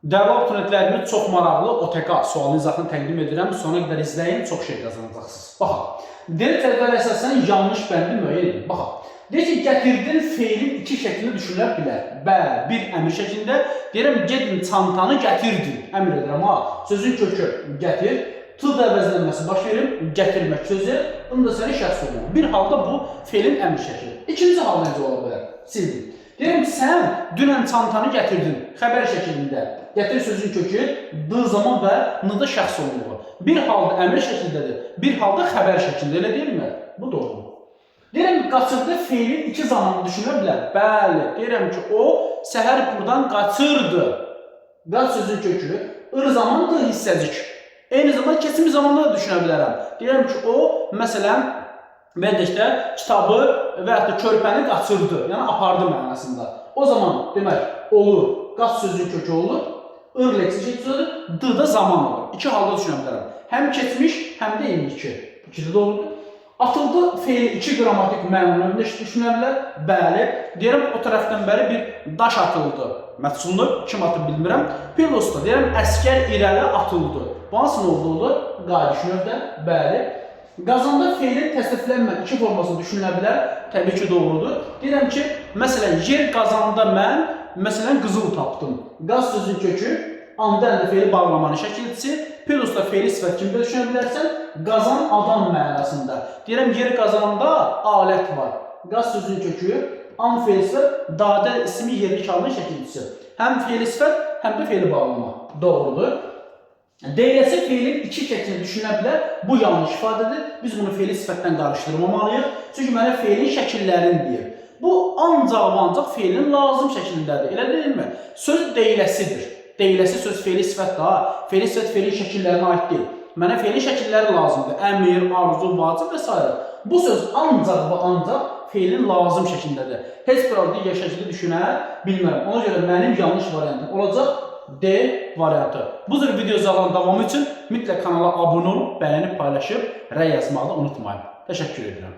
Dəyərli abituriyentlərimiz, çox maraqlı OTK sualın izahını təqdim edirəm. Sona qədər izləyin, çox şey qazanacaqsınız. Baxın, deyir cədvələ əsasən yanlış bəndi müəyyən edin. Baxın, deyir ki, gətirdin feilin iki şəklini düşünülə bilər. Bəli, bir əmr şəklində, deyirəm, gedin çantanı gətirdin. Əmr edirəm, ha, sözün kökü gətir, tılda əvəzlənməsi baş verir, gətirmək sözü, bunu da sənə şəxs olmalı. Bir halda bu feilin əmr şəkli. İkinci hal necə ola bilər? Sildim. Deyirəm, sən dünən çantanı gətirdin, xəbər şəklində. Gətir sözün kökü, d zaman və n-da şəxs olmalı. Bir halda əmr şəklindədir, bir halda xəbər şəklində, elə deyilmi? Bu doğrudur. Deyirəm, qaçırdı feilin iki zamanı düşünə bilər. Bəli, deyirəm ki, o səhər buradan qaçırdı. Qaç sözün kökü, zamandır hissəcik. Eyni zamanda keçmiş zamanda da düşünə bilərəm. Deyirəm ki, o, məsələn, bədəkdə kitabı və ya da körpəni qaçırdı, yəni apardı mənasında. O zaman demək olur, qaç sözün kökü olur, leksi şəklidir, d da zaman olur. İki halda düşünə bilərəm. Həm keçmiş, həm də indiki. İkisi doğrudur. Atıldı feili iki qrammatik mənada düşünə bilər. Bəli, deyirəm o tərəfdən bəri bir daş atıldı. Məhsulunu kim atıb bilmirəm. Pilosda deyirəm əskər irəli atıldı. Bu hansı oldu? Qayıdış növdə. Bəli. Qazanda feilin təsdiqlənmə iki formasını düşünülə bilər. Təbii ki, doğrudur. Deyirəm ki, məsələn, yer qazanda mən, məsələn, qızıl tapdım. Qaz sözün kökü, anda əldə feili bağlamanın şəkilçisi, pilosda feili sifət kimi də düşünə bilərsən, qazan adam mənasında. Deyirəm, yer qazanda alət var. Qaz sözün kökü, an feili sifət, dadə ismi yerli kalının şəkilçisi. Həm feili sifət, həm də feili bağlama. Doğrudur. Deyiləsi feilin iki şəklini düşünə bilər. Bu yanlış ifadədir. Biz bunu feili sifətdən qarışdırmamalıyıq. Çünki mənə feilin şəkillərini deyir. Bu ancaq feilin lazım şəklindədir. Elə deyilmi? Söz deyiləsidir. Deyiləsi söz feili sifət daha. Feili sifət feilin şəkillərinə aid deyil. Mənə feilin şəkilləri lazımdır. Əmir, arzu, vacib və s. Bu söz ancaq və ancaq feilin lazım şəklindədir. Heç bir halda digər şəkildə düşünə bilmərəm. Ona görə mənim yanlış variantım olacaq D variantı. Bu cür videoların davamı üçün mütləq kanala abunə olub, bəyənib, paylaşıb, rəy yazmağı unutmayın. Təşəkkür edirəm.